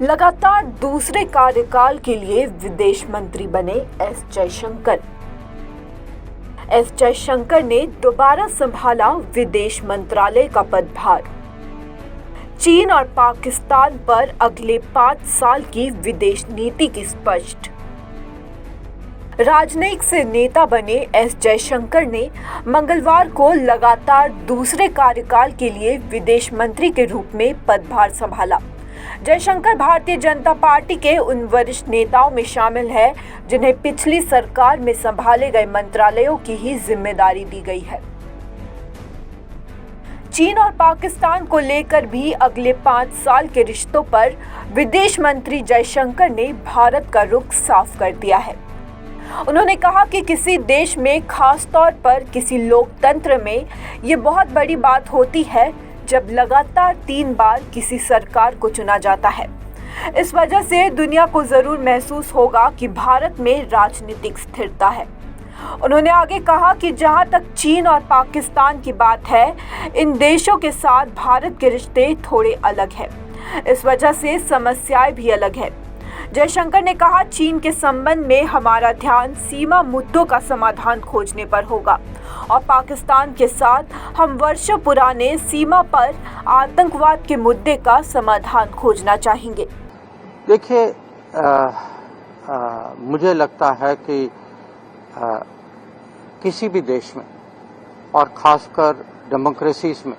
लगातार दूसरे कार्यकाल के लिए विदेश मंत्री बने एस जयशंकर। एस जयशंकर ने दोबारा संभाला विदेश मंत्रालय का पदभार। चीन और पाकिस्तान पर अगले 5 साल की विदेश नीति की स्पष्ट। राजनयिक से नेता बने एस जयशंकर ने मंगलवार को लगातार दूसरे कार्यकाल के लिए विदेश मंत्री के रूप में पदभार संभाला। जयशंकर भारतीय जनता पार्टी के उन वरिष्ठ नेताओं में शामिल है जिन्हें पिछली सरकार में संभाले गए मंत्रालयों की ही जिम्मेदारी दी गई है। चीन और पाकिस्तान को लेकर भी अगले 5 साल के रिश्तों पर विदेश मंत्री जयशंकर ने भारत का रुख साफ कर दिया है। उन्होंने कहा कि किसी देश में, खास तौर पर किसी लोकतंत्र में, ये बहुत बड़ी बात होती है जब लगातार 3 बार किसी सरकार को चुना जाता है। इस वजह से दुनिया को जरूर महसूस होगा कि भारत में राजनीतिक स्थिरता है। उन्होंने आगे कहा कि जहां तक चीन और पाकिस्तान की बात है, इन देशों के साथ भारत के रिश्ते थोड़े अलग हैं। इस वजह से समस्याएं भी अलग है। जयशंकर ने कहा, चीन के संबंध में हमारा ध्यान सीमा मुद्दों का समाधान खोजने पर होगा और पाकिस्तान के साथ हम वर्षों पुराने सीमा पर आतंकवाद के मुद्दे का समाधान खोजना चाहेंगे। देखिए, मुझे लगता है कि किसी भी देश में और खासकर डेमोक्रेसीज में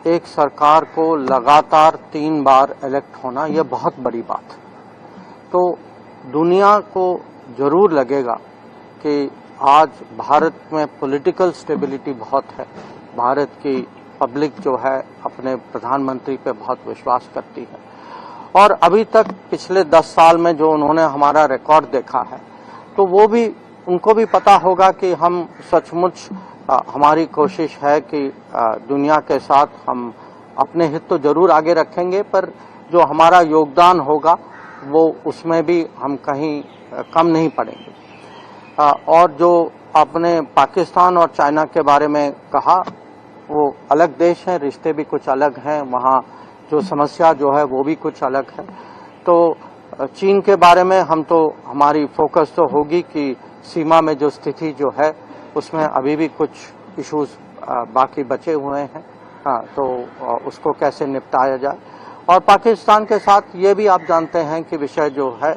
एक सरकार को लगातार 3 बार इलेक्ट होना यह बहुत बड़ी बात है। तो दुनिया को जरूर लगेगा कि आज भारत में पॉलिटिकल स्टेबिलिटी बहुत है। भारत की पब्लिक जो है अपने प्रधानमंत्री पे बहुत विश्वास करती है और अभी तक पिछले 10 साल में जो उन्होंने हमारा रिकॉर्ड देखा है, तो वो भी उनको भी पता होगा कि हम सचमुच हमारी कोशिश है कि दुनिया के साथ हम अपने हित तो जरूर आगे रखेंगे, पर जो हमारा योगदान होगा वो उसमें भी हम कहीं कम नहीं पड़ेंगे। और जो आपने पाकिस्तान और चाइना के बारे में कहा, वो अलग देश हैं, रिश्ते भी कुछ अलग हैं, वहाँ जो समस्या जो है वो भी कुछ अलग है। तो चीन के बारे में हमारी फोकस तो होगी कि सीमा में जो स्थिति जो है उसमें अभी भी कुछ इश्यूज बाकी बचे हुए हैं, तो उसको कैसे निपटाया जाए। और पाकिस्तान के साथ ये भी आप जानते हैं कि विषय जो है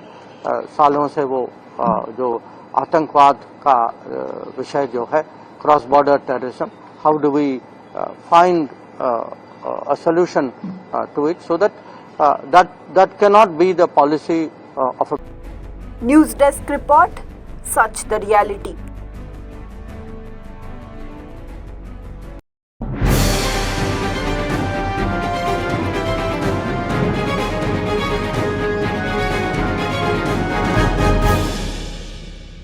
सालों से वो जो आतंकवाद का विषय जो है, cross border terrorism, how do we find a solution to it so that can not be the policy of. News desk report, सच द रियलिटी।